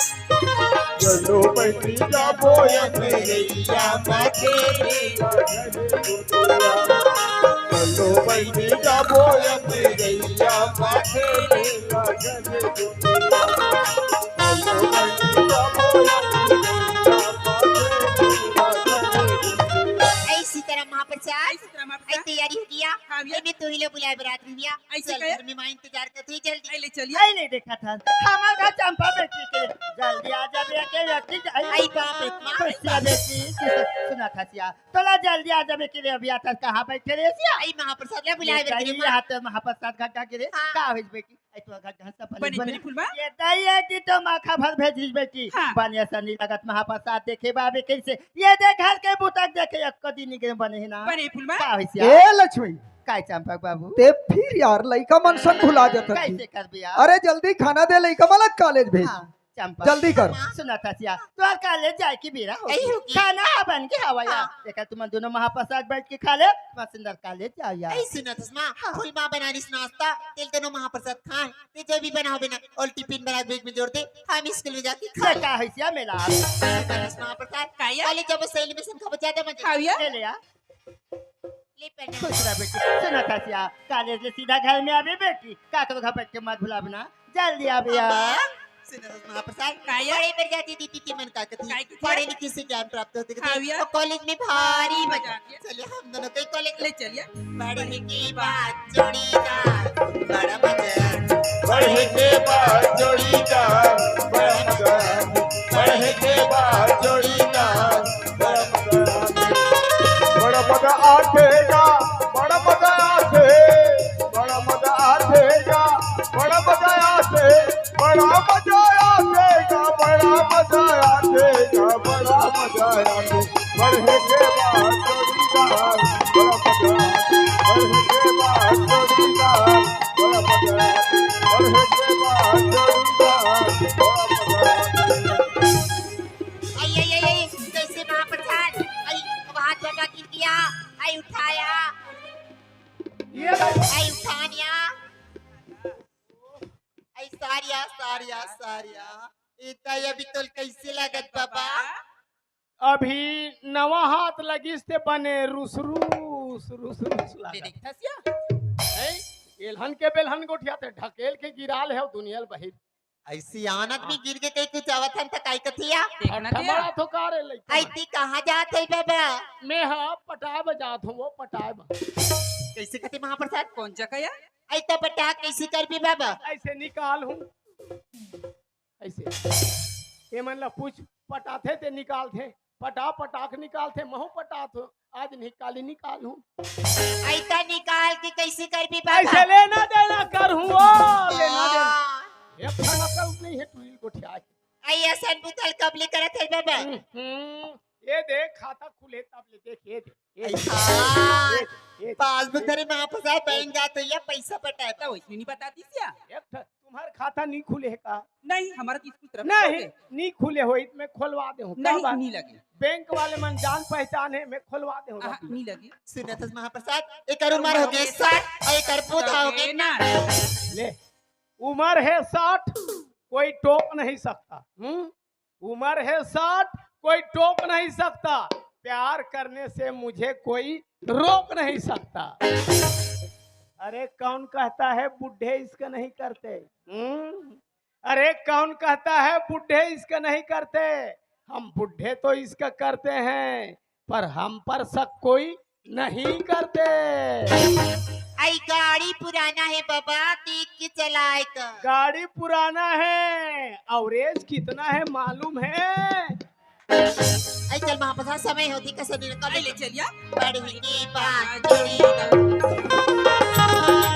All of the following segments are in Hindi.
चलो बनी जाबो अंधेरिया माथे चलो बनी जाबो अंधेरिया माथे ऐसी तरह महाप्रसाद ऐ तैयारी हो गया मैं तो ही लो बुलाए बरात भैया ऐसे चल घर में मां इंतजार कर तू जल्दी ले चलिए आई नहीं देखा था हमारा चंपा बेटी के जल्दी आ जा बे के व्यक्ति आई बाप रे मां खुशिया बेटी सुना था सिया तोला जल्दी आ जा बे के अभी आता कहां बैठे रे सिया आई महाप्रसाद ले बुलाए बरात ये हाथ महाप्रसाद घटा के रे का होइस बेटी आई तो घटा सब बनी बनी फुलबा ये दैया की तो माखा भर भेजिस बेटी हाँ। बनिया सनी लगत महाप्रसाद देखे बाबे कैसे ये देख घर के बुतक देखे एक दिन के बने है ना बनी फुलबा का होइस ए लक्ष्मी काय चंपक बाबू ते फिर यार लइका मन सन भुला जाता कैसे कर बिया अरे जल्दी खाना दे लइका मला कॉलेज भेज हाँ, चंपा जल्दी कर सुना था सिया तो कॉलेज जाए की बेरा हो आई होगी। खाना बन के हवाया हाँ। देखा तुम दोनों महाप्रसाद बैठ के खा ले सुंदर कॉलेज जाया ऐ सुना तस मां फुल मां बनानी नाश्ता तेल दोनों महाप्रसाद खाए ते जो भी बनाओ बिना और टिफिन बना बैग में जोड़ दे हम स्कूल में जाके खा का है सिया मेला महाप्रसाद काया? कॉलेज जब सैली में संखा बचा दे मजा खाविया ले ले आ ले पहना खुश रह बेटी सुना था सिया कॉलेज से सीधा घर में आवे बेटी का करो घर बैठ के मत भुला बना जल्दी आवे यार महाप्रसाद काया? बड़े पर जाती थी तीती मन का कथी काय कथी? पढ़े लिखे से ज्ञान प्राप्त होते खाविया? और कॉलेज में भारी मजा मजा। चलिए हम दोनों कई कॉलेज ले चलिए पढ़ने की बात जोड़ीदार बड़ा मजा बढ़े के बाद जोड़ीदार बड़ा मजा बढ़े के बाद जोड़ीदार बड़ा मजा आएगा बड़ा मजा आते बड़ा मजा आएगा बड़ा मजा आते बड़ा मजा आएगा बड़ा मजा आएगा बड़ा मजा आते बढ़े के बाद जोड़ीदार बड़ा मजा बढ़े के बाद जोड़ीदार बड़ा मजा बढ़े के बाद जोड़ीदार बड़ा मजा आई कैसे महाप्रसाद आई अब हाथ बाबा गिर गया आई उठाया आई उठानिया आई सारिया सारिया सारिया इतना अभी तो कैसे लागत बाबा अभी नवा हाथ लगिस ते बने रुस ले देखता सिया एलहन के बेलहन गोठिया ते ढकेल के गिराल है दुनियल बहिर ऐसी आनत में गिर के कहीं कुछ आवत हम तक आई कथिया देखना बड़ा दिया तो कारे लइका आई ती कहाँ जात है बाबा मैं हां पटाए बजात हूं वो पटाए कैसे कथे महाप्रसाद कौन जगह या आई तो बटा कैसे कर भी बाबा ऐसे निकाल हूं ऐसे ये मन ला पूछ पटाथे ते निकाल थे पटा पटाक निकाल थे महू पटा तो आज निकाल हूं आई तो निकाल के कैसे कर भी बाबा ऐसे लेना देना कर हूं लेना देना एक अकल नहीं है तुइल गोठिया आई ऐसा बुतल कब ले करत है बाबा ये देख खाता खुले तब ले देख ये देख हाँ। ये पासबुक धरे महाप्रसाद बैंक जाते या पैसा पटाता तो वैसे नहीं बताती सिया तुम्हारा खाता नहीं खुले है का नहीं हमारा तो स्कूल तरफ नहीं से नहीं खुले हो मैं खोलवा दे हूँ नहीं नहीं लगे बैंक वाले मन जान पहचान है मैं खोलवा दे हूँ नहीं लगे सुना था महाप्रसाद एक उम्र हो गई 60 और एक पोता हो गए ना ले उम्र है 60 कोई टोक नहीं सकता उम्र है 60 कोई टोक नहीं सकता प्यार करने से मुझे कोई रोक नहीं सकता अरे कौन कहता है बुढ़े इसका नहीं करते अरे कौन कहता है बुढ़े इसका नहीं करते हम बुढ़े तो इसका करते हैं पर हम पर शक कोई नहीं करते आई गाड़ी पुराना है बाबा देख के चलाए का गाड़ी पुराना है एवरेज कितना है मालूम है आई चल महाप्रसाद समय होती कैसे निकल ले चलिए पढ़ने की बात जोड़ीदार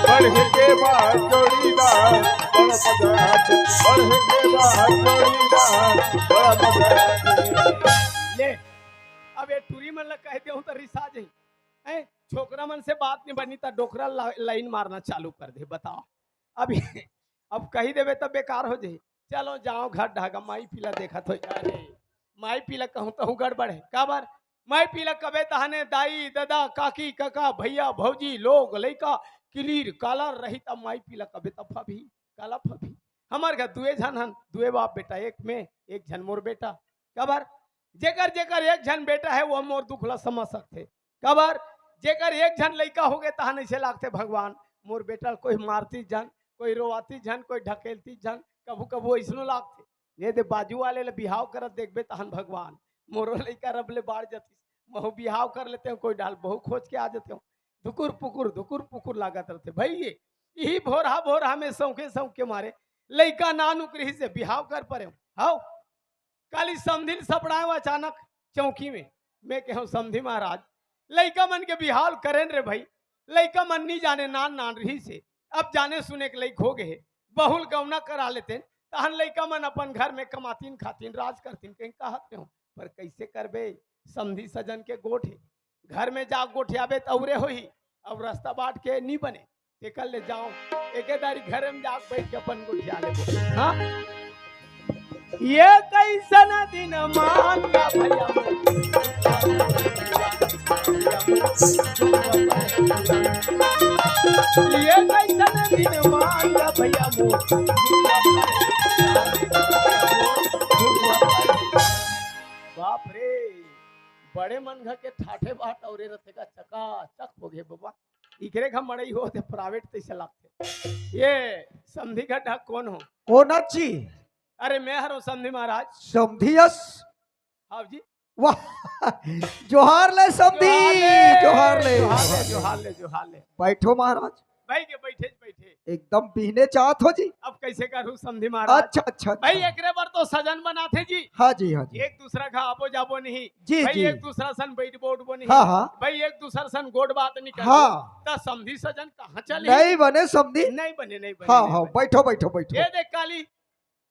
बढ़े के बाद जोड़ीदार बड़ा मजा आते बढ़े के बाद जोड़ीदार बड़ा मजा आते ले अब ये टूरी मन ला कहते हूँ तो रिसा जाई हैं छोकरा मन से बात नहीं बनी तो डोकरा लाइन मारना चालू कर दे बताओ अब अब कही देवे तब बेकार हो जाए चलो जाओ घर ढागा माई पीला देखा तो अरे माई पीला कहूँ तो गड़बड़ है का बार माई पीला कबे तहने दाई दादा काकी काका भैया भौजी लोग लइका क्लीर काला रही तब माई पीला कबे तब फभी काला फभी हमार घर दुए झन हन दुए बाप बेटा एक में एक झन मोर बेटा कबर जेकर जेकर एक झन बेटा है वो मोर दुखला समझ सकते कबर जेकर एक झन लइका हो गए तहन ऐसे लागते भगवान मोर बेटा कोई मारती झन कोई रोवाती झन कोई ढकेलती झन कभू कभू ऐसनो लागते ये दे बाजू वाले ले बिहाव करत देखबे तहन भगवान मोरो लइका रब ले बाढ़ जती महू बिहाव कर लेते हो कोई डाल बहु खोज के आ जाते हो धुकुर पुकुर लागत रहते भाई ये यही भोरा में सौके मारे लइका ना नुकरी से बिहाव कर परे हाउ काली समधिन सपड़ाए अचानक चौकी में मैं कहूँ समधी महाराज लइका मन के बिहाव करें रे भाई लइका मन नहीं जाने नान रही से अब जाने सुने के लइक हो गए बहुल गौना करा लेते तहन लइका मन अपन घर में कमातीन खातीन राज करतीन कहीं कहते हो पर कैसे करबे समधी सजन के गोठ है घर में जा गोठियाबे तौरे हो ही अब रास्ता बाट के नहीं बने निकल ले जाओ एकेदारी घर में जाग बैठ के अपन गोठिया ले हाँ ये कैसन दिन मांगा भैया ये कैसन दिन मांगा भैया बाप रे बड़े मन घर के ठाठे बाट और रहते का चका चक हो गए बाबा इकरे घम मड़ई हो ते प्राइवेट तैसे लागते ये समधी का ढक कौन हो कौन अच्छी अरे मैं हरो समधी महाराज समधियस हाँ जी वाह जोहार ले समधी जोहार ले जोहार ले बैठो महाराज भाई के बैठे एकदम पीने चाहत हो जी अब कैसे करूं समधी महाराज अच्छा भाई एकरे बार तो सजन बनाते जी हाँ जी एक दूसरा का आबो जाबो नहीं जी भाई जी एक दूसरा सन बैठ बोर्ड नहीं हाँ भाई एक दूसरा सन गोड बात नहीं करते हाँ तो समधी सजन कहाँ चले नहीं बने समधी नहीं बने हाँ बैठो ये देख काली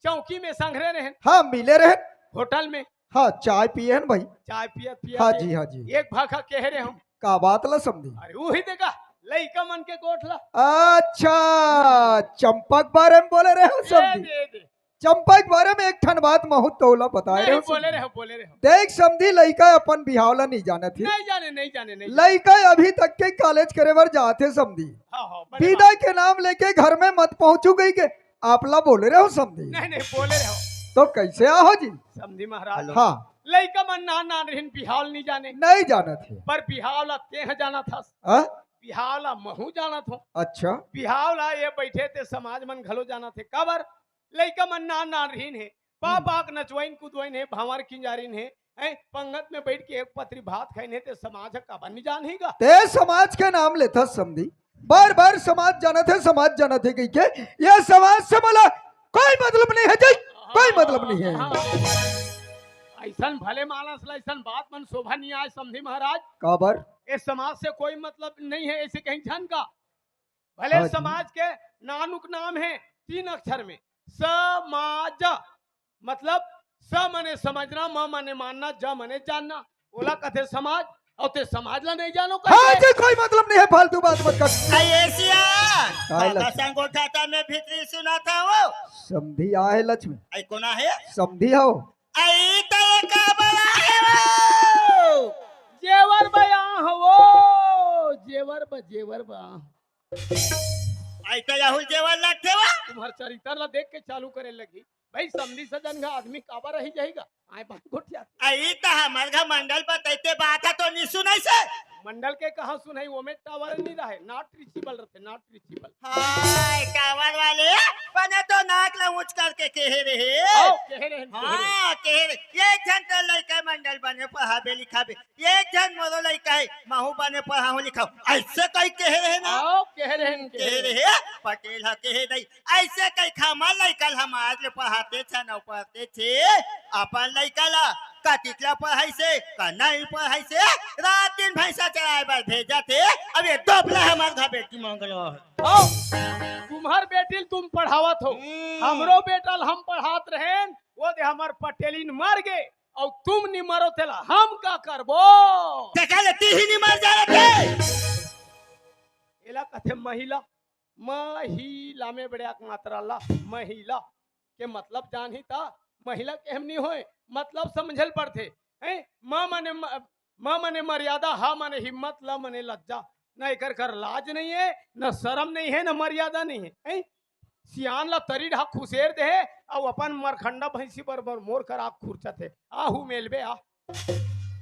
चौकी में संघरे रहे हाँ मिले रहे होटल में हाँ चाय पिए हैं भाई चाय पिया हाँ जी एक भाखा कह रहे हम का बात ला समझी अरे वही देखा लइका मन के गोठला अच्छा चंपक बारे में बोले रहे हो समझी दे चंपक बारे में एक ठन बात महू तोला बताए रहे हो बोले रहे देख समझी लइका अपन बिहावला नहीं जाने थी नहीं जाने लइका अभी तक के कॉलेज करे बर जाते समझी विदा के नाम लेके घर में मत पहुंचू गई के आपला बोले रहे हो समझी नहीं बोले रहे हो तो कैसे आहो जी समझी महाराज हाँ लइका मन ना रहिन बिहाल नहीं जाना थे पर बिहावला तेह जाना था हाँ? बिहावला महू जाना था अच्छा बिहावला ये बैठे थे समाज मन घलो जाना थे कबर लइका मन ना रहिन है पाक नचवाइन कुदवाइन है भावर किंजारिन है पंगत में बैठ के एक पत्री भात खाइन है ते समाज का बन जान हीगा ते समाज के नाम लेता समझी बार समाज जाना थे कही के ये समाज से बोला कोई मतलब नहीं है जी कोई मतलब नहीं है ऐसा भले मानस ऐसा बात मन शोभा नहीं आए समझी महाराज काबर इस समाज से कोई मतलब नहीं है ऐसे कहीं झन का भले समाज के नानुक नाम है 3 अक्षर में समाज मतलब स मने समझना म मने मानना ज मने जानना ओला कथे समाज और ते समाज ला नहीं जानो हाँ जी कोई मतलब नहीं है फालतू बात मत कर एशिया बाबा संगोठाता में भीतरी सुना था वो समधी आए लक्ष्मी आई कोना है समधी हो आई तो का बड़ा है वो जेवर बया हो जेवर बा आई तो राहुल जेवर लगते वा तुम्हार चरित्र ला देख के चालू करे लगी भाई समधी सजन का आदमी काबा रही जाएगा आए बात गोठिया आई तो हमार घर मंडल बताते बात तो नहीं सुनाई से मंडल के कहा सुनाई वो में टावर नहीं रहे नॉट रीचेबल रहते नॉट रीचेबल हां टावर वाले बने तो नाक ला ऊंच करके कह रहे हां कह रहे एक जन तो लड़का मंडल बने पढ़ाबे लिखाबे एक जन मोरो लड़का है महू बने पढ़ाओ लिखाओ ऐसे कई कह रहे ना कह रहे पटेल हा कह नहीं ऐसे कई खामा लड़का हमार ले पढ़ाते छ न पढ़ते थे अपन लड़का ला काटिकला पढ़ाई से का नहीं पढ़ाई से रात दिन भैंसा चराए बार भेजा थे अब ये दोपला हमार घर बेटी मांगलो तुम्हार बेटी तुम पढ़ावत हो हमरो बेटल हम पढ़ात रहे वो दे हमार पटेलिन मर गए और तुम नहीं मरो तेला हम का करबो देखा ती ही नहीं मर जा रहे एला कथे महिला में बड़े मात्रा ला महिला के मतलब जान ही था महिला के हम नहीं होए मतलब समझल पड़ते हैं। माँ मने मर्यादा, हा मने हिम्मत, ल मने लज्जा। न एकर कर लाज नहीं है, न शर्म नहीं है, न मर्यादा नहीं है, हैं? सियान ला तरी ढा खुसेर दे और अपन मरखंडा भैंसी बरबर मोर कर आग खुरचत है। आहू मेलबे आ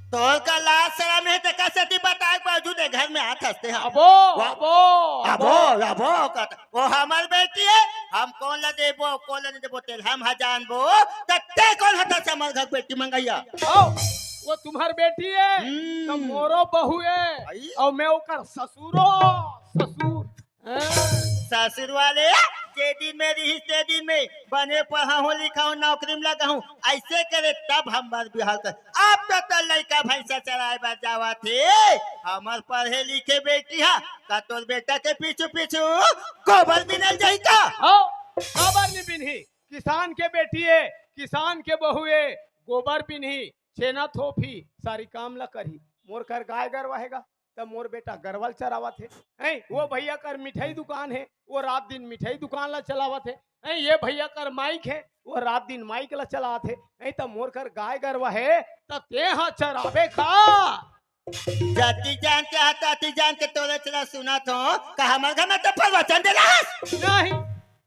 तोर का लाज शरम है तो कैसे बताए बावजूद है घर में हाथ हंसते हैं। अबो अबो अबो अबो कहता वो हमार बेटी है, हम कौन ला देबो कौन ला नहीं देबो तेल हम जानबो तत्ते कौन हता से हमार घर बेटी मंगैया। आओ, वो तुम्हार बेटी है हम्म। तो मोरो बहू है आई। और मैं ओकर ससुरो ससुर ससुर वाले जे दिन में रही ते दिन में बने पढ़ा हूँ लिखा हूँ नौकरी में लगा हूँ ऐसे करे तब हम बार बिहार कर। अब तो लड़का भैंसा चराए बार जावा थे हमार पढ़े लिखे बेटी है का तोर बेटा के पीछू पीछू गोबर मिनल जाई का। आओ, गोबर नहीं बिन्ही, किसान के बेटी है, किसान के बहू है, गोबर बिन्ही, छेना थोपी, सारी काम ला करी। मोर कर गाय गरवाहेगा तब मोर बेटा गरवल चरावत है, हैं? वो भैया कर मिठाई दुकान है, वो रात दिन मिठाई दुकान ला चलावत है, हैं? ये भैया कर माइक है, वो रात दिन माइक ला चलावत है, नहीं तब मोर कर गाय गरवा है तब ते हाँ चरावे खा। जाति जान के हाथी जान के तोरे चला सुना तो का हमार घर में तो प्रवचन देला नहीं,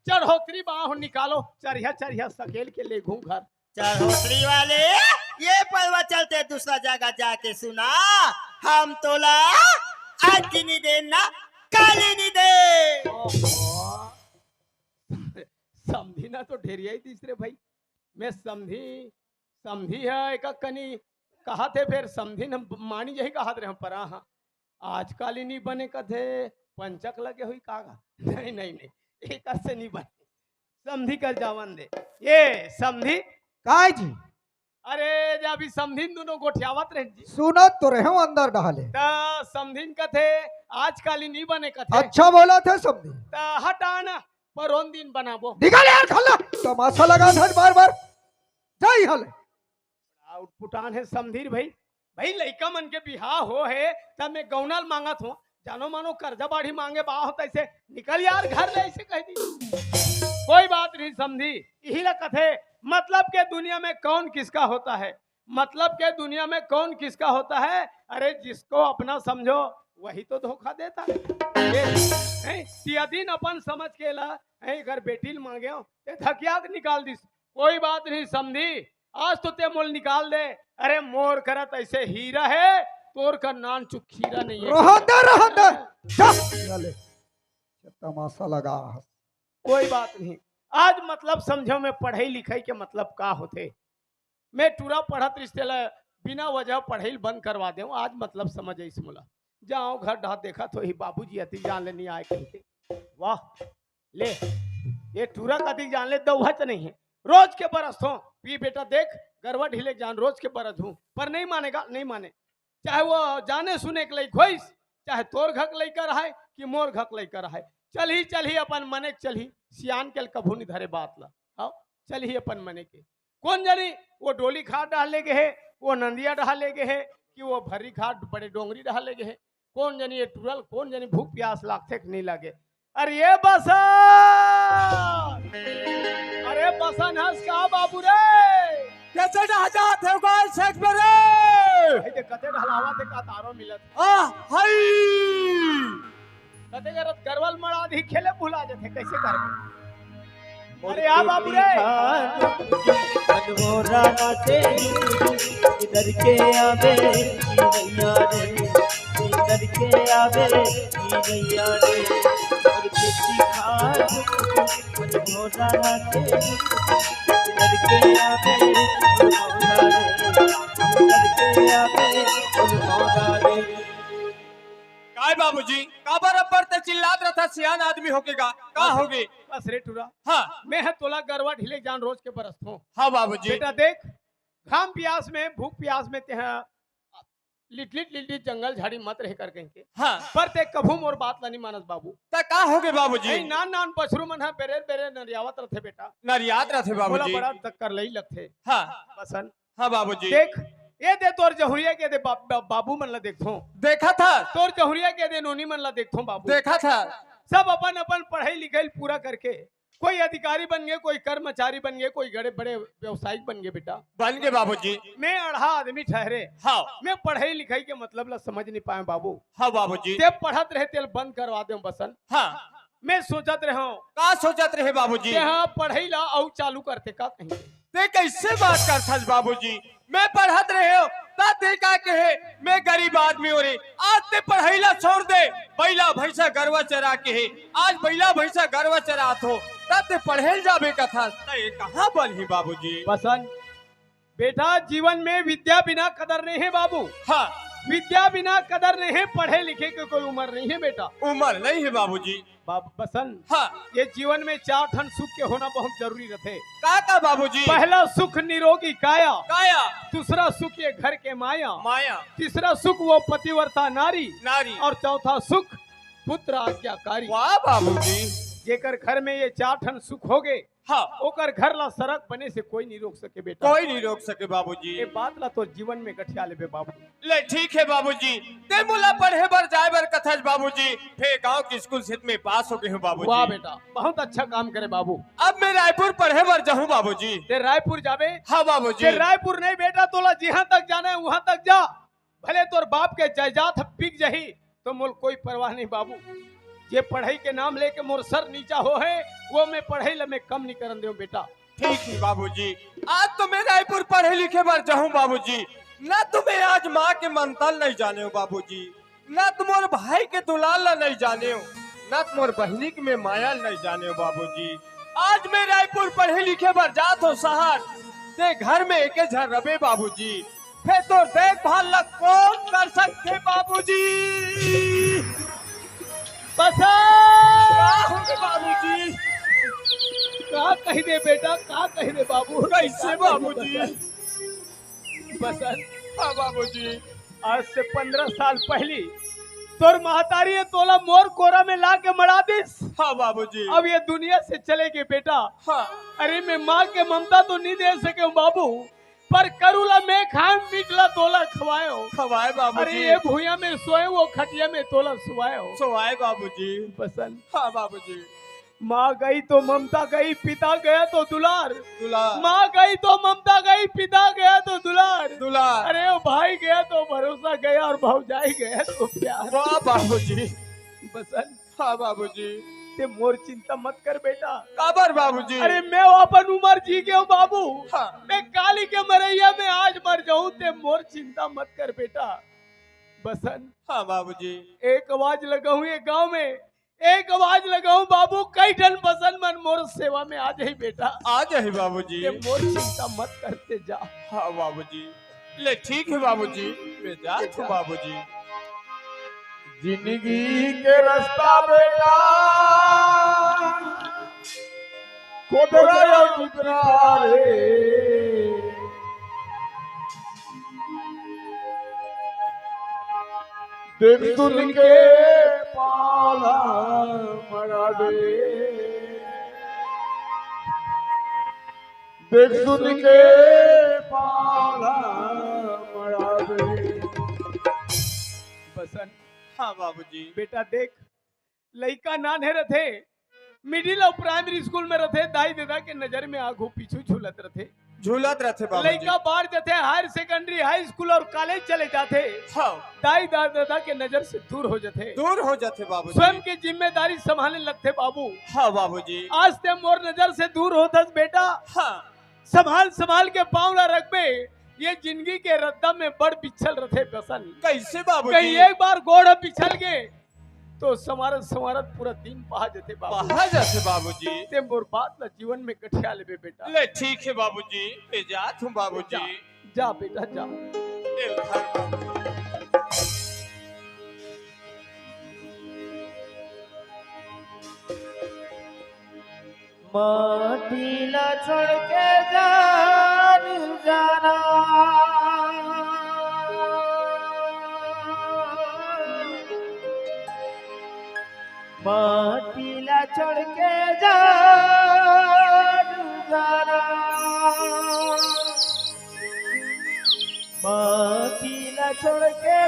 चढ़ोतरी बाह निकालो, चढ़िया चढ़िया सकेल के ले घूम घर। चढ़ोतरी वाले ये परवा चलते दूसरा जगह जाके सुना हम तोला आज की नहीं देना काली नहीं दे। समझी ना तो ढेरिया ही तीसरे भाई मैं समझी है एक कनी कहा थे फिर समझी न मानी यही कहा थे हम पर हाँ आज काली नहीं बने कथे पंचक लगे हुई कागा नहीं नहीं नहीं एक से नहीं बने समझी कर जावन दे ये समझी काय जी अरे जब अभी समझीन दोनों गोठियावत रहे जी सुनत तो रहे हूं अंदर डाले। ता समझीन कथे आज काली नहीं बने कथे अच्छा बोला था समझी। ता हटाना पर उन दिन बनाबो निकल यार खल्ला तमाशा लगा था बार बार जाई हले आउटपुटान है समधीर भाई भाई लड़का मन के बिहार हो है तब मैं गौनल मांगत हूँ जानो मानो कर्जा बाढ़ी मांगे बा होता ऐसे निकल यार घर ले ऐसे कह दी कोई बात नहीं समझी यही ला कथे मतलब के दुनिया में कौन किसका होता है मतलब के दुनिया में कौन किसका होता है अरे जिसको अपना समझो वही तो धोखा देता है दिन अपन समझ के ला घर बेटी मांगे हो धकिया निकाल दी कोई बात नहीं समझी आज तो ते मोल निकाल दे अरे मोर करत ऐसे हीरा है तोर का नान चुक खीरा नहीं है रहता चले तमाशा लगा। कोई बात नहीं आज मतलब समझो में पढ़ाई लिखाई के मतलब का होते मैं टूरा पढ़त रिश्ते ला बिना वजह पढ़ाई बंद करवा दे आज मतलब समझ इस मुला जाओ घर ढा देखा तो ही बाबूजी अति जान ले नहीं आए कहीं वाह ले ये टूरा कति जान ले दौहत नहीं है रोज के बरस हो पी बेटा देख गरवा ढीले जान रोज के बरस हूँ पर नहीं मानेगा नहीं माने चाहे वो जाने सुने के लिए खोइस चाहे तोर घक लेकर है कि मोर घक लेकर है चल ही अपन मने चल ही सियान के कभू नहीं धरे बात ला आओ चल ही अपन मने के कौन जानी वो डोली खाट डाले गए है वो नंदिया डाले गए है कि वो भरी खाट बड़े डोंगरी डाले गए है कौन जानी ये टूरल कौन जानी भूख प्यास लागते नहीं लागे अरे ये बसन हंस का बाबू रे कैसे ढाचा थे गोल शेख मेरे ऐसे कते ढलावा थे का तारो मिलत हाय कते करत गरवल मड़ा दी खेले भुला जाते कैसे करबे अरे आ बाबू रे मनमोरा नाचे इधर के आवे नैया रे इधर के आवे नैया रे और खेती खाए मनमोरा नाचे इधर के आवे मनमोरा रे इधर के आवे मनमोरा रे काय बाबूजी का बराबर ते चिल्लात रहा था सियान आदमी होकेगा का होगी बस रे टूरा हाँ मैं है तोला गरवा ढीले जान रोज के बरस हूँ हाँ बाबूजी बेटा देख घाम प्यास में भूख प्यास में ते लिट जंगल झाड़ी मत रह कर कहीं हाँ पर ते कभू मोर बात ला नहीं मानस बाबू ता का होगे बाबूजी नहीं नान बछरू मन है बेरे बेरे नरियावत रथे बेटा नरियात रहे बोला बाबूजी बड़ा टक्कर लई लगथे हाँ बसन हाँ बाबूजी देख ये दे तोर जहुरिया के दे बाबू मन ला देखथो देखा था तोर जहुरिया के दे नोनी मन ला देखथो बाबू देखा था सब अपन अपन पढ़ाई लिखाई पूरा करके कोई अधिकारी बन गए, कोई कर्मचारी बन गए, कोई बड़े बड़े व्यवसायिक बन गए बेटा। बन गए बाबूजी। मैं अढ़ा आदमी ठहरे, हाँ मैं पढ़ाई लिखाई के मतलब ला समझ नहीं पाए बाबू। हाँ बाबूजी। ते पढ़त रहे तेल बंद करवा दे बसन। हाँ मैं सोचत रहा हूँ का सोचत रहे बाबूजी? हाँ पढ़ाई ला और चालू करते का कहीं। ते कैसे बात करथस बाबूजी? मैं पढ़त रहे हो ता ते का कहे मैं गरीब आदमी हो रे। आज ते पढ़ाई ला छोड़ दे, बैला भैंसा गरवा चरा के है। आज बैला भैंसा गरवा चरात हो ता ते पढ़े जाबे का था। ते कहाँ बन ही बाबूजी? बसन बेटा जीवन में विद्या बिना कदर नहीं है बाबू। हाँ विद्या बिना कदर नहीं है, पढ़े लिखे की कोई उम्र नहीं है बेटा। उम्र नहीं है बाबूजी। बसन हाँ ये जीवन में 4 ठन सुख के होना बहुत जरूरी रहते। का बाबूजी? पहला सुख निरोगी काया, काया। दूसरा सुख ये घर के माया, माया। तीसरा सुख वो पतिव्रता नारी, नारी। और चौथा सुख पुत्र आज्ञाकारी। वाह बाबूजी। जेकर घर में ये 4 ठन सुख हो गए, हाँ ओकर घर ला सड़क बने से कोई नहीं रोक सके बेटा। कोई नहीं रोक सके बाबूजी। ये बात ला तो जीवन में गठिया लेबे बाबू। ले ठीक है बाबूजी। ते मुला पढ़े बर जाए बर कथस बाबूजी। फे गांव की स्कूल से में पास हो गए हूँ बाबूजी। वाह बेटा बहुत अच्छा काम करे बाबू। अब मैं रायपुर पढ़े बर जाऊँ बाबूजी। ते रायपुर जाबे? हाँ बाबूजी। ते रायपुर नहीं बेटा, तोला जहाँ तक जाना है वहाँ तक जा। भले तोर बाप के जायदाद बिक जही तो मोल कोई परवाह नहीं बाबू। ये पढ़ाई के नाम लेके मोर सर नीचा हो है, वो मैं पढ़ाई ला मैं कम नहीं करन दे बेटा। ठीक है बाबूजी। आज तो मैं रायपुर पढ़े लिखे बर जाऊँ बाबूजी। न तुम्हें आज माँ के मंतल नहीं जाने हो बाबूजी, न तुम्हारे भाई के दुलाल नहीं जाने हो, न तुम्हारे बहनी के में माया नहीं जाने हो बाबूजी। आज मैं रायपुर पढ़े लिखे बर जात हो शहर, ते घर में एक झर रबे बाबूजी। फिर तो देखभाल लग कौन कर सकते बाबूजी? बाबूजी का कही दे बेटा, का कही दे बाबू? कैसे बाबूजी? बसन हाँ बाबूजी। आज से 15 साल पहली तोर महतारी है तोला मोर कोरा में ला के मरा दिस। हाँ बाबूजी। अब ये दुनिया से चलेगी बेटा। हाँ अरे मैं माँ के ममता तो नहीं दे सके बाबू, पर करूला मैं खान पीटला तोला खवायो। खवाए बाबूजी। अरे ये भूया में सोए वो खटिया में तोला सुवायो। सोवाए बाबूजी। बसन हाँ बाबूजी। माँ गई तो ममता गई, पिता गया तो दुलार। दुलार। माँ गई तो ममता गई, पिता गया तो दुलार। दुलार। अरे वो भाई गया तो भरोसा गया, और भौजाई गया तो प्यार। वाह बाबूजी। बसन हाँ बाबूजी। ते मोर चिंता मत कर बेटा। काबर बाबूजी? अरे मैं अपन उम्र जी गया बाबू। हाँ। मैं काली के मरैया में आज मर जाऊं, ते मोर चिंता मत कर बेटा। बसन हाँ बाबूजी। एक आवाज लगाऊं ये गांव में, एक आवाज लगाऊं बाबू, कई टन बसन मन मोर सेवा में आ जाई बेटा। आ जाए बाबूजी। ते मोर चिंता मत करते जा। हाँ बाबूजी। ले ठीक है बाबूजी, मैं जात हूँ बाबूजी। जिंदगी के रास्ता बेटा कोदरा ठुकरा रे, देख सुन के पाला मरा दे, देख सुन के पाला मरा दे। बसन हाँ बाबूजी। बेटा देख, लड़का नाने रथे, मिडिल और प्राइमरी स्कूल में रथे, दाई दादा के नजर में आगू पीछू झूलत रथे। झूलत रहते बाबूजी। लड़का बाहर जाते, हायर सेकेंडरी, हाई स्कूल और कॉलेज चले जाते। हाँ। दाई दादा के नजर से दूर हो जाते, दूर हो जाते बाबूजी। स्वयं की जिम्मेदारी संभालने लगते बाबू। हाँ बाबूजी। आज ते मोर नजर से दूर होतस बेटा। हाँ। संभाल संभाल के पाँवला रखबे, ये जिंदगी के रद्दा में बड़ पिछल रथे बसन। कैसे बाबूजी? कहीं एक बार गोड़ पिछल गए तो समारत समारत पूरा दिन पहा जाते बाबू। पहा जाते बाबूजी। ते मोर बात ला जीवन में कठिया लेबे बेटा। ले ठीक है बाबूजी, मैं जात हूँ बाबूजी। जा बेटा जा। ए घर बाबूजी। माटीला छोड़ के जान जाना, माटीला छोड़ के जान जाना, माटीला छोड़ के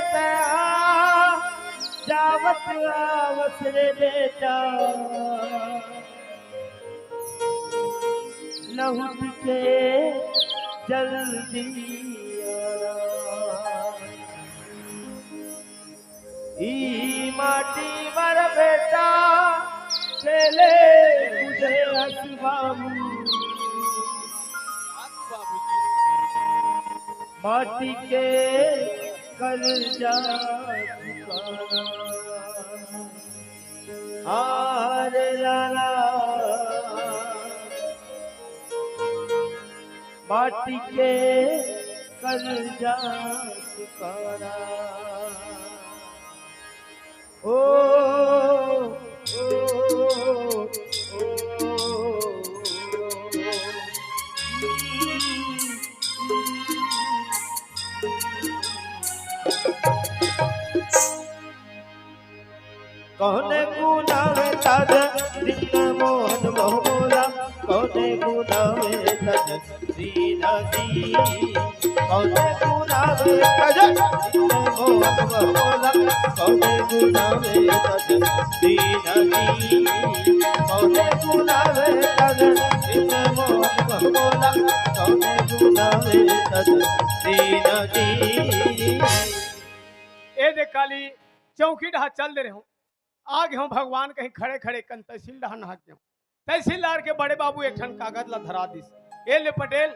जावत आवत रे बेटा, लहुट के जल्दी ई माटी मर बेटा चले मुझे बाबू माटी के कर जा हारे लाला माटी के कर जा पुकारा ओ कौने गुनावे तज दीन मोहन बहुला कौने गुनावे तज दीन दी कौने गुनावे तज दीन मोहन बहुला कौने गुनावे तज दीन दी कौने गुनावे तज दीन मोहन बहुला कौने गुनावे तज दीन दी। ए दे काली चौकी ढहा चल दे रहे हूँ आगे हम भगवान कहीं खड़े खड़े कन तहसीलदार नहा के तहसीलदार के बड़े बाबू एक ठन कागज ला धरा दिस ए ले पटेल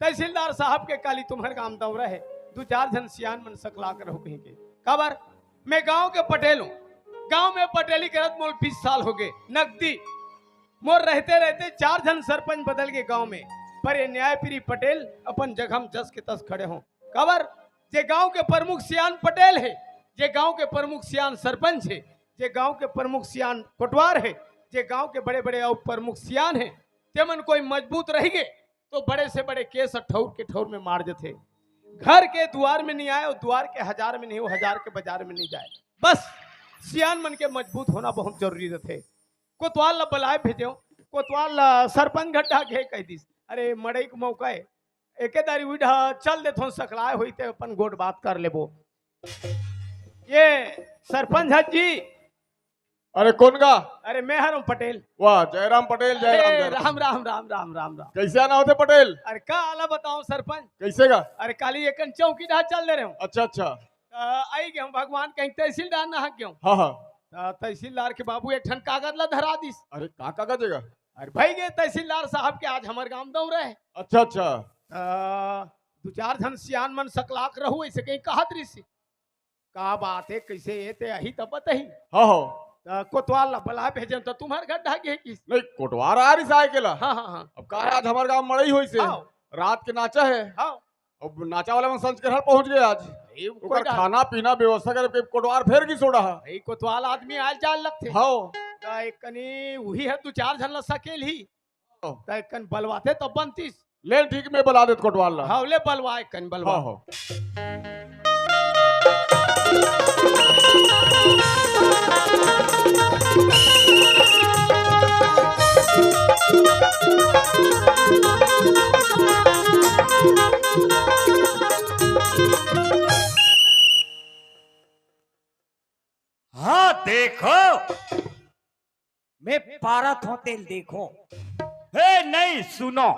तहसीलदार साहब के काली तुम्हारे काम दौरा है 2-4 जन सियान मन सकला कर हो कहीं के खबर मैं गांव के पटेल हूँ गांव में पटेली करत मोल 20 साल हो गए नकदी मोर रहते रहते 4 जन सरपंच बदल गए गांव में पर ये न्यायप्रिय पटेल अपन जगह जस के तस खड़े हों खबर जे गांव के प्रमुख सियान पटेल है जे गांव के प्रमुख सियान सरपंच है जे गांव के प्रमुख सियान कोटवार है जे गांव के बड़े बड़े और प्रमुख सियान है तेमन कोई मजबूत रह गए तो बड़े से बड़े केस ठौर के ठौर में मार देते घर के द्वार में नहीं आए और द्वार के हजार में नहीं हो हजार के बाजार में नहीं जाए बस सियान मन के मजबूत होना बहुत जरूरी रहते कोतवाल ला बुलाए भेजो कोतवाल सरपंच गड्ढा के कह दिस अरे मड़ई के मौका है एकेदारी उड़ा चल दे थो सकलाए हुई ते अपन गोट बात कर लेबो ये सरपंच जी अरे कौन का? अरे मैं हूँ पटेल वाह जयराम पटेल जय राम जय राम। राम राम राम राम राम राम कैसे आना होते पटेल? अरे का आला बताऊं सरपंच कैसे का? अरे काली एक चौकी ढहा चल दे रहे हूँ अच्छा अच्छा आई गए भगवान कहीं तहसीलदार ना क्यों हाँ हाँ तहसीलदार के बाबू एक ठन कागज ला धरा दिस अरे काका का जगह? अरे भाई गए तहसीलदार साहब के आज हमारे गांव दौड़ रहे अच्छा अच्छा 2-4 जन सियान मन सकलाक रहू ऐसे कहीं कहा दृश्य का बात है कैसे ये ते अही तब बताही हाँ हाँ कोतवाल ला बला भेजे तो तुम्हारे गड्ढा के किस नहीं कोटवार आ रही साइकिल हाँ हाँ हाँ अब का आज हमारे गांव मड़ई हुई से हाँ। रात के नाचा है हाँ अब नाचा वाला में संज के घर पहुंच गए आज ये ओकर कोई डा- खाना पीना व्यवस्था करे कोटवार फेर की सोड़ा है भाई कोतवाल आदमी आल जाल लगते हाँ तो एक कनी वही है 2-4 जन ला सकेल ही तो एक कन बलवाते तब बनतीस ले ठीक में बुला देत कोटवार ला हाँ ले बलवा एक कन बलवा हाँ हाँ हाँ देखो मैं पारत हूं तेल देखो हे नहीं सुनो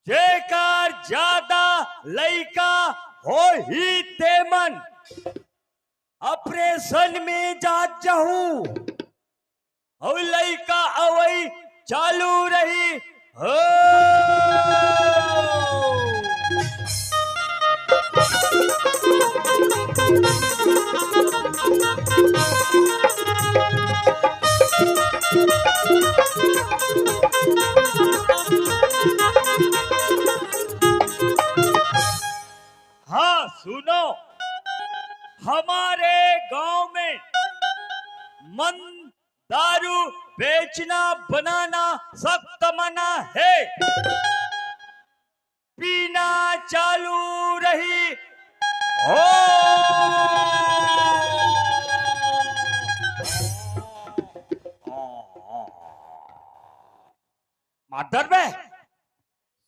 जेकर ज्यादा लइका हो ही तेमन ऑपरेशन में जा जाऊं और लइका अवई चालू रही हो हाँ सुनो हमारे गांव में मन दारू बेचना बनाना सख्त मना है पीना चालू रही हो मादर में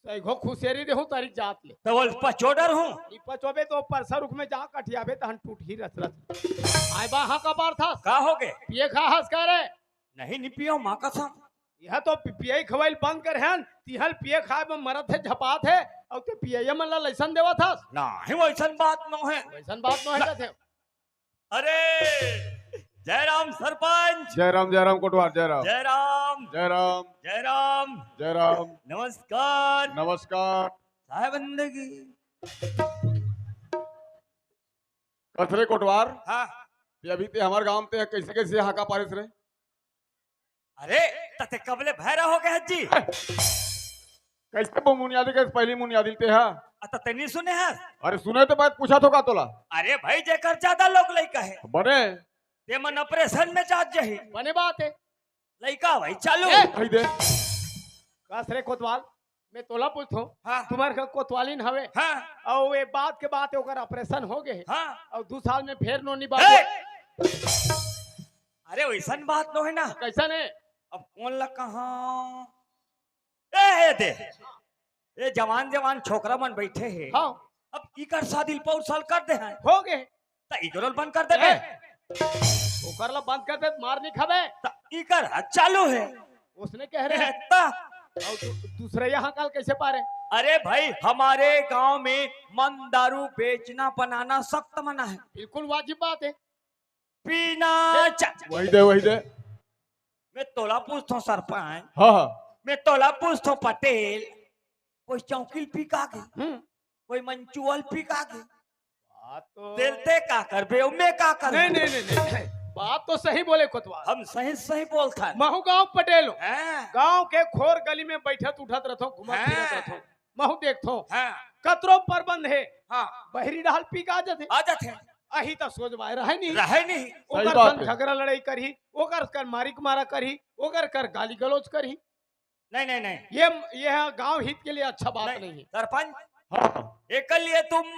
सैगो खुशेरी देहू तारी जात ले तो वो पचोडर हूँ ई पचोबे तो परसा रुख में जा कटियाबे तहन टूट ही रस रस आय बा हाँ का बार था का हो गए ये खा हंस करे नहीं पियो माँ कसम यह तो पिए खवाइल बंद कर हैं तिहल पिए खाए में मरत है झपात है और ते पिए मन ला लाइसन देवा था नहीं वैसन बात न है। वैसन बात न है थे। अरे जयराम सरपंच, जय राम कोटवार जयराम जय जयराम राम नमस्कार नमस्कार। साहेब बंदगी। कथरे कोटवार हाँ ते अभी ते हमारे गांव में कैसे कैसे हाका पारिस रे। अरे तते कबले भैरा हो गए जी। कैसे वो मुनियादी के पहली मुनियादी ते है। तते नहीं सुने हैं। अरे सुने तो बात पूछा तो का तोला। अरे भाई जेकर ज्यादा लोग लइका है बने ते मन ऑपरेशन में जात जही बने बात है लइका भाई चालू। कही दे कसरे कोतवाल मैं तोला पूछूं हाँ तुम्हारे का कोतवालिन हवे हाँ और ये बात के बात ओकर ऑपरेशन हो गए हाँ। और 2 साल में फिर नो ए! निभा अरे वैसन बात no है ना। कैसा ने अब कौन ला कहाँ ए दे ये जवान जवान छोकरा मन बैठे हैं। हाँ अब इकर शादी पौर साल कर दे हैं हो गए त इकरोल बंद कर दे बे। ओकर ला बंद कर दे मार नहीं खावे त इकर चालू है उसने कह रहे हैं ता। और दूसरे यहाँ काल कैसे पारे। अरे भाई हमारे गांव में मन दारू बेचना बनाना सख्त मना है। बिल्कुल वाजिब बात है। पीना वही दे मैं तोला पूछता हूँ सरपंच, हाँ हाँ मैं तोला पूछता हूँ पटेल, कोई चौकील पीका गए कोई मंचुअल पीका गए बात तो दिलते का कर बे मैं का कर। नहीं नहीं नहीं नहीं बात तो सही बोले कोतवाल। हम सही सही बोलता है। महू गांव पटेल हूँ। हाँ गांव के खोर गली में बैठत उठत रहतो घुमत हाँ। फिरत रहतो महू देखतो हाँ कतरो प्रबंध है हाँ बहरी डाल पी का जाते आदत है अही तो सोचवाए रहे नहीं रहे नहीं। सही ओकर बात सन है। झगड़ा लड़ाई करही ओकर कर मारी मारा करही ओकर कर गाली गलौज करही नहीं नहीं नहीं ये गांव हित के लिए अच्छा बात नहीं है। सरपंच हाँ एक लिए तुम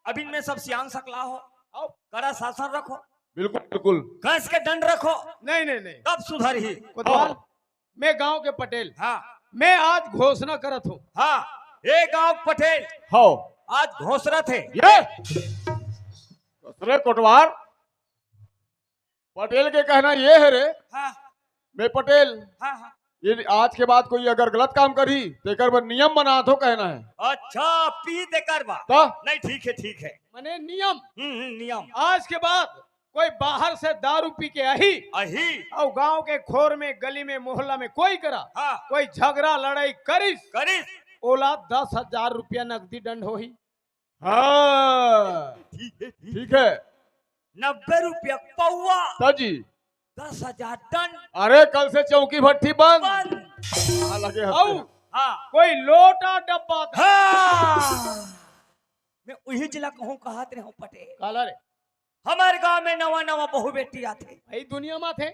अभी में सब सियान सकला हो आओ। कड़ा शासन रखो बिल्कुल बिल्कुल घस के दंड रखो नहीं नहीं नहीं तब सुधर ही। कोतवाल मैं गांव के पटेल हाँ मैं आज घोषणा करत हूँ हाँ ये गांव पटेल हाँ आज घोषणा थे। ये कथरे कोटवार पटेल के कहना ये है रे हाँ मैं पटेल हाँ हाँ ये आज के बाद कोई अगर गलत काम करी तो एकर पर नियम बना तो कहना है। अच्छा पी दे करवा तो नहीं ठीक है मने नियम नियम आज के बाद कोई बाहर से दारू पी के आही अही और गांव के खोर में गली में मोहल्ला में कोई करा हाँ कोई झगड़ा लड़ाई करिस करिस ओला 10,000 रुपया नकदी दंड होही। हाँ ठीक है 90 रुपया पौवा ताजी 10,000 टन अरे कल से चौकी भट्टी बंद बंद। हाँ, लगे औ हफ्ते। हाँ कोई लोटा डब्बा हाँ मैं वही जिला कहूँ कहा रहे हूँ पटेल। काला रे हमारे गांव में नवा नवा बहु बेटी आते भाई दुनिया में थे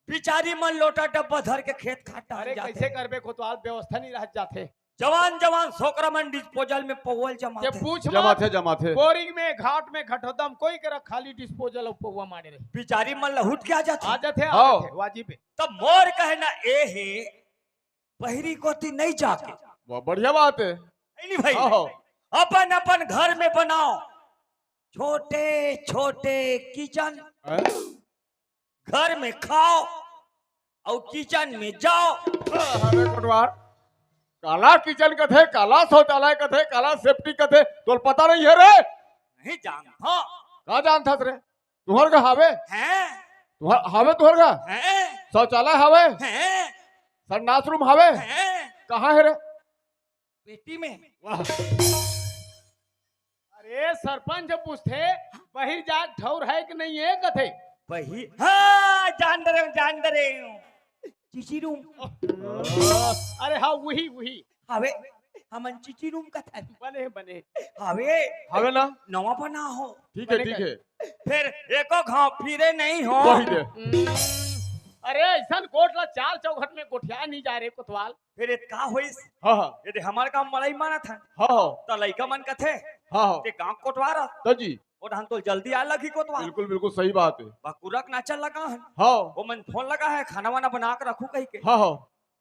बिचारी मन लोटा डब्बा धर के खेत खाटा अरे कैसे करबे कोतवाल व्यवस्था नहीं रह जाते जवान जवान सोकरा मन डिस्पोजल में पौवल जमा ये थे। पूछ जमा थे बोरिंग में घाट में घटोदम कोई करा खाली डिस्पोजल और पौवा मारे रहे बिचारी मन लहुट के आ जाती आ जाते हाँ। वाजिब है। तब मोर कहना ए है बहरी कोती नहीं जाके वो बढ़िया बात है। नहीं भाई हाँ। अपन अपन घर में बनाओ छोटे छोटे किचन हैं? घर में खाओ और किचन में जाओ। अरे कोटवार काला किचन कथे काला शौचालय कथे काला सेफ्टी कथे तो पता नहीं है रे नहीं जानता का जानता रे तुहर का हावे हैं तुहर हावे तुहर का हैं शौचालय हावे हैं संडास रूम हावे हैं कहाँ है रे बेटी में वाह अरे सरपंच पूछते बहिर जाग ठौर है कि नहीं है कथे वही हाँ जान दे चिची रूम अरे हाँ वही वही हवे हमन चिची रूम का था बने बने हवे हावे ना नवा बना हो ठीक है ठीक है फिर एको घाव फिरे नहीं हो वही दे अरे ऐसा कोटला 4 चौखट में गोठिया नहीं जा रहे कोतवाल फिर एक का होइस हाँ हाँ यदि हमार काम मलाई माना था हाँ हाँ तो लइका मन का थे हाँ हाँ ते गांव कोटवारा ताजी और हम तो जल्दी आ लगी कोतवार बिल्कुल बिल्कुल सही बात है बकुरक नाचल लगा है हाँ वो मन फोन लगा है खाना वाना बना के रखू कही के हाँ हाँ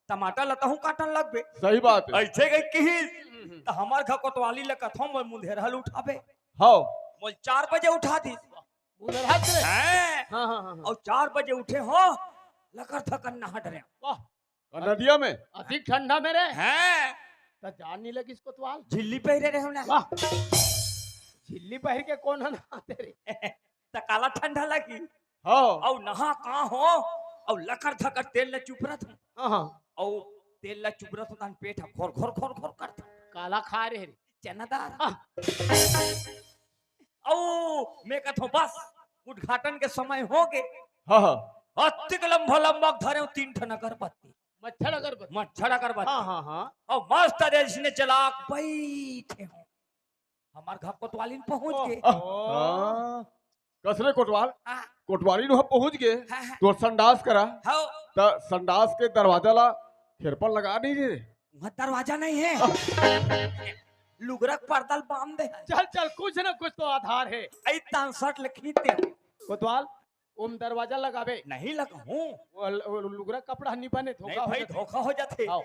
टमाटर लता हूँ काटन लग बे सही बात है ऐसे गई कही तो हमार घर कोतवाली ले कथों मोल मुंधेर हल उठाबे हाँ मोल 4 बजे उठा दी उधर हाथ रे हैं हाँ हाँ हाँ और 4 बजे उठे हो लकर थकन ना हट रहे वाह और नदिया में अधिक ठंडा में रहे हैं तो जान नहीं लगी इसको तो झिल्ली पहरे रहे ना वाह झिल्ली पहन के कौन है ना तेरे तो काला ठंडा लगी हाँ और नहा कहाँ हो और लकर धकर तेल ल चुप रहा था हाँ और तेल ल चुप रहा था तान पेट घोर घोर घोर घोर करता काला खा रहे रे चनादार हाँ। और मैं कहता हूँ बस उद्घाटन के समय हो गए हाँ हाँ अतिक लंबा लंबा धरे 3 ठन अगरबत्ती मच्छर अगरबत्ती मच्छर अगरबत्ती हाँ हाँ हाँ और मस्त इसने चला बैठे हो हमार घर कोतवाली में पहुंच गए हाँ। कसरे कोटवाल हाँ, कोटवाली नु पहुंच गए हाँ, हाँ, तो संडास करा हाँ, तो संडास के दरवाजा ला खिरपन लगा दीजिए वहाँ दरवाजा नहीं है लुगरक पर्दल बांध दे चल चल कुछ ना कुछ तो आधार है ऐ तानसट लिखीते कोतवाल ओम दरवाजा लगावे नहीं लगा हूँ वो लुगरा कपड़ा नहीं बने नहीं धोखा हो भाई जाता। धोखा हो जाते आओ।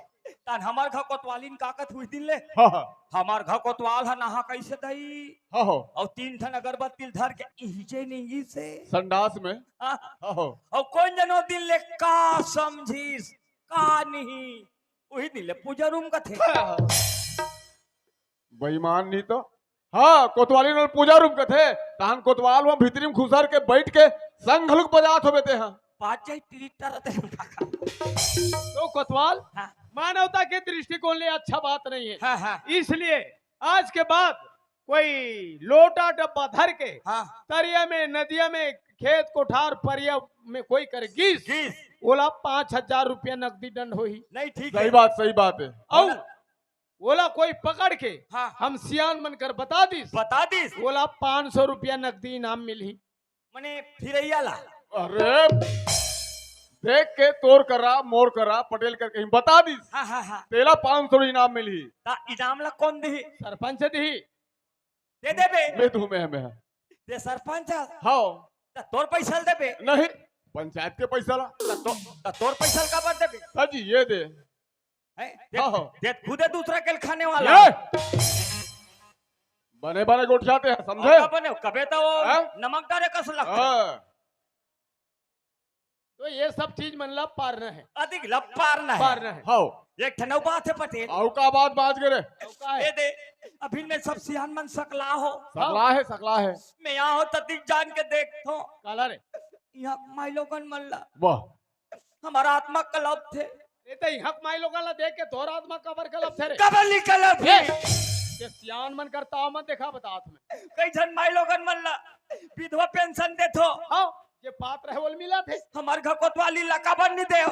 तान हमार घर कोतवाली ने काकत हुई दिन ले हाँ हाँ हमार घर कोतवाल है नहा कैसे दई हाँ हाँ और 3 ठन अगरबत्ती धर के इजे नहीं से संडास में हाँ, हाँ हाँ और कौन जनो दिन ले का समझीस का नहीं वही दिन ले पूजा रूम का थे बेईमान नहीं तो हाँ कोतवाली ने पूजा रूम के थे तान कोतवाल वहाँ भीतरी में घुसर के बैठ के संग हलुक बजात होते हैं पाँच टीटर रहते हैं तो कोतवाल हाँ। मानवता के दृष्टिकोण ले अच्छा बात नहीं है हाँ हाँ इसलिए आज के बाद कोई लोटा डब्बा धर के हाँ तरिया में नदिया में खेत कोठार परिया में कोई करे गीस किस बोला 5,000 रुपया नकदी दंड हो ही नहीं ठीक सही है बात है और बोला कोई पकड़ के हाँ हम सियान बनकर बता दी बता दिस बोला 500 रुपया नकदी इनाम मिली मने फिर ला अरे देख के तोर करा मोर करा पटेल कर कहीं बता दी हाँ हाँ हाँ तेला 500 इनाम मिली ता इनाम ला कौन दी सरपंच दी दे देबे मैं तू में है दे सरपंच हाँ ता तोर पैसा देबे नहीं पंचायत के पैसा ला ता तोर पैसा का बात देबे हाँ जी ये दे हैं? हाँ, हाँ। दे खुदे दूसरा के खाने वाला ये बने बने गोट जाते हैं समझे और कबे कबे तो वो हाँ? नमक डाले कस लगता हाँ तो ये सब चीज मतलब पार न है अधिक लपार ना पार है न है हाँ एक ठनौ बात है पटेल आउ का बात बात करे तो का दे है? दे अभी मैं सब सियान मन सकला हो सकला है मैं यहाँ हो तक जान के देखो काला रे यहाँ माइलोगन मल्ला वाह हमारा आत्मा कलब थे ये तो हक माई लोग देख के तोर आत्मा कबर कलब थे रे कबली कलब ये थे ये सियान मन करता मत देखा बतात में कई जन माइलोगन मल्ला विधवा पेंशन दे थो हाँ ये पात्र है बोल मिला थे हमार घर कोतवाली लकाबन नहीं दे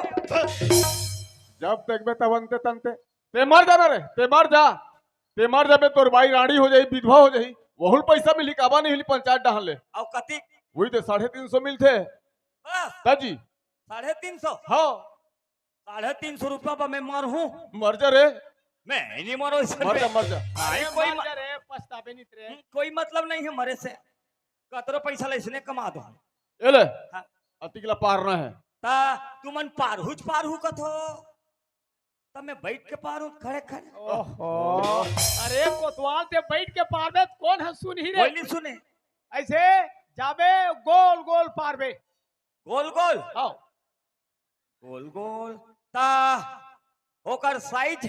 जब तक बे तबनते तनते ते मर जाना रे ते मर जाबे तोर बाई रानी हो जाई विधवा हो जाई वहुल पैसा मिली काबा नहीं मिली पंचायत डाल ले और कति वही तो 350 मिलते बस ताजी 350 हाँ 350 रुपया पर मैं मर हूँ मर जा रे मैं नहीं मरो इसमें मर जा भाई कोई कोई रे पछतावे नहीं रे कोई मतलब नहीं है मरे से कतरो पैसा ले इसने कमा दो एले हाँ। अतिकला पारना है ता तुमन पारहू कथो तब मैं बैठ के पारू खड़े खड़े ओहो अरे कोतवाल ते बैठ के पारबे कौन है सुन ही कोई रे नहीं सुने ऐसे जाबे गोल गोल पारबे गोल गोल हाँ गोल गोल ता होकर साइज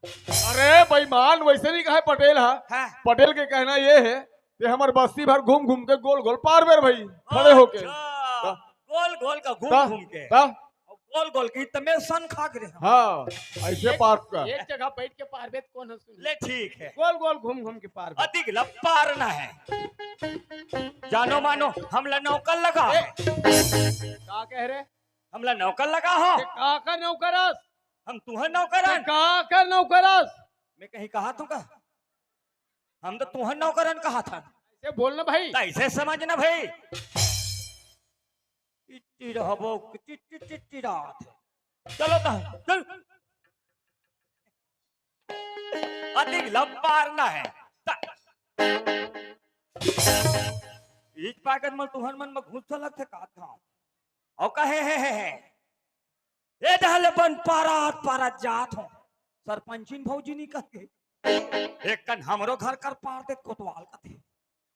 अरे बेईमान वैसे नहीं कहा पटेल है है पटेल के कहना ये है कि हमार बस्ती भर घूम घूम के गोल गोल पार बेर भाई खड़े होके अच्छा, गोल गोल का ता- घूम घूम के ता? और गोल गोल की तमे सन खा के रहे हाँ ऐसे पार का एक जगह बैठ के पारबे तो कौन है सुन ले ठीक है गोल गोल घूम घूम के पारबे अधिक लपार ना है जानो मानो हमला नौकर लगा है। का कह रे हमला नौकर लगा हो का का नौकरस हम तुहर नौकरन का का नौकरस मैं कहीं कहा तू का हम तो तुहर नौकरन कहा था ऐसे बोलना भाई ऐसे समझना भाई चिट्टी रहबो चिट्टी रात चलो ता चल अधिक लंबार ना है इस पागल में तुहर मन में घुस लगते का था और कहे है ए दहले बन पारात जात हो सरपंचिन भौजी नहीं कहते एक कन हमरो घर कर पार दे कोतवाल का थे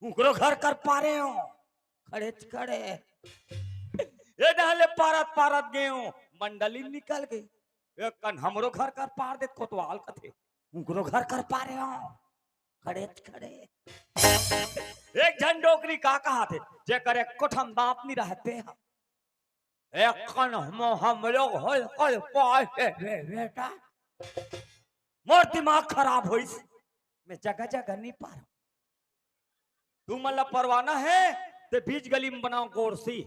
उकरो घर कर पारे हो खड़े खड़े ए दहले पारत गए हो मंडली निकल गई एक कन हमरो घर कर पार दे कोतवाल कथे उनको घर कर पा रहे हो खड़े खड़े एक झन डोकरी का कहा थे जे करे कोठम दांत नहीं रहते हम एक कन हम लोग हो पाए बेटा मोर दिमाग खराब होइस मैं जगह जगह नहीं पा रहा तू मतलब परवाना है ते बीच गली में बनाओ गोरसी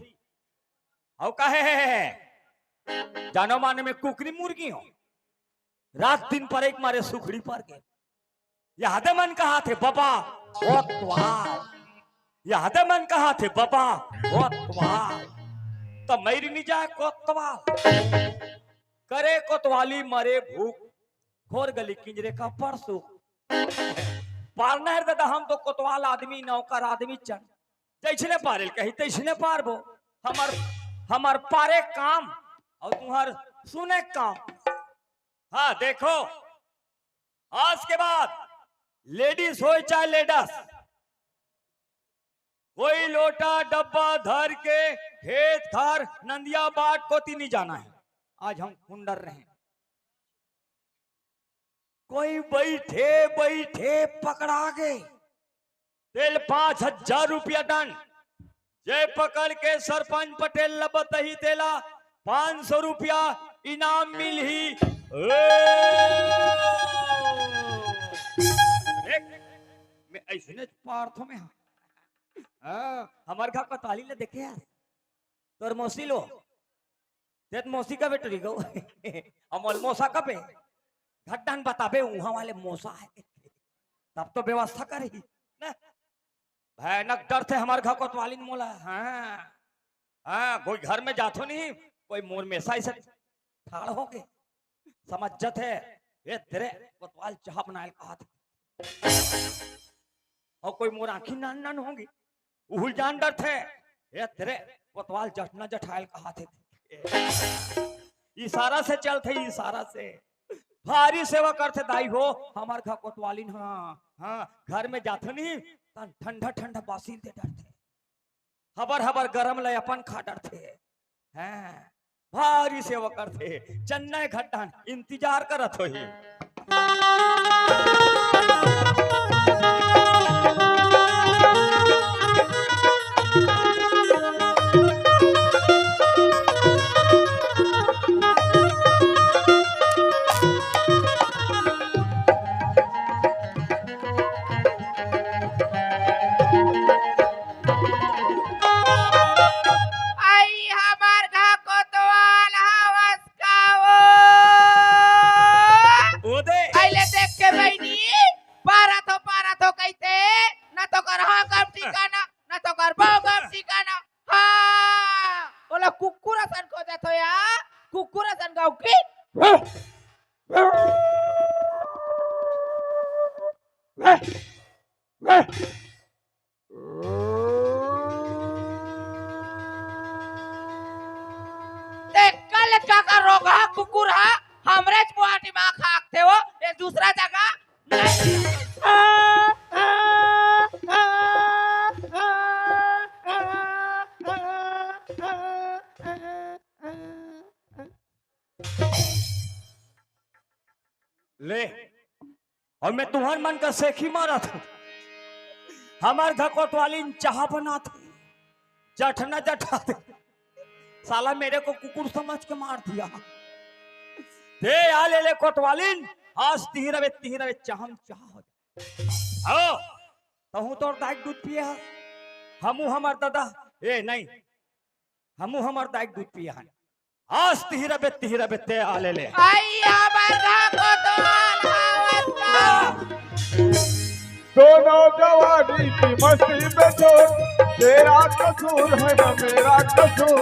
और कहे जानो माने में कुकरी मुर्गी हो रात दिन पर एक मारे सुखड़ी पर गए यादे मन कहा थे बाबा कोतवाल यादे मन कहा थे बाबा कोतवाल तो मेरी नहीं जाए कोतवाल करे कोतवाली मरे भूख खोर गली किंजरे का परसों पारना है दादा हम तो कोतवाल आदमी नौकर आदमी चल जैसने पारे कही तैसने पारबो हमार पारे काम और तुम्हार सुने काम हाँ देखो आज के बाद लेडीज हो चाहे लेडस कोई लोटा डब्बा धर के खेत घर नंदिया बाट कोती नहीं जाना है आज हम कुंडर रहे कोई बैठे बैठे पकड़ा गए तेल 5,000 रुपया दंड जय पकड़ के सरपंच पटेल लबत ही तेला 500 रुपया इनाम मिल ही मैं ऐसे पार्थों में हमारे घर कताली ले देखे यार तोर मौसी लो तेत मौसी का बेटरी गो अमल मौसा का पे घटन बताबे वहां वाले मौसा है तब तो व्यवस्था करेगी ना भयानक डर थे हमारे घर कोतवाली ने मोला हाँ कोई घर में जातो नहीं कोई मोर में ऐसा ठाड़ हो गए समझत है ये तेरे कोतवाल चाह बनाए कहा था और कोई मोर आंखी नान नान होंगी उहुल जान डर थे ये तेरे कोतवाल जटना जठायल कहा थे इशारा से चलते इशारा से भारी सेवा करते दाई हो हमारे घर कोतवालिन हाँ घर में जाते नहीं ठंडा ठंडा बासी दे डरते हबर हबर गरम ले अपन खा डरते हैं भारी सेवा करते चन्नई घट्टन इंतजार करत हो ही कुकुर हा हमरे गुवाहाटी में खाकते हो ये दूसरा जगह ले और मैं तुम्हार मन का सेखी मारा था हमार घर कोतवाली चाह बना था जठना जठा थे साला मेरे को कुकुर समझ के मार दिया दे आ ले कोतवालिन आज तीरवे चाहम चाह हो आओ तहु तोर दाइक दूध पिए हमू हमार दादा ए नहीं हमू हमार दाइक दूध पिए हन आज तीरवे ते आ ले आई हमारा कोतवाल दोनों जवानी की मस्ती में जो तेरा कसूर है ना मेरा कसूर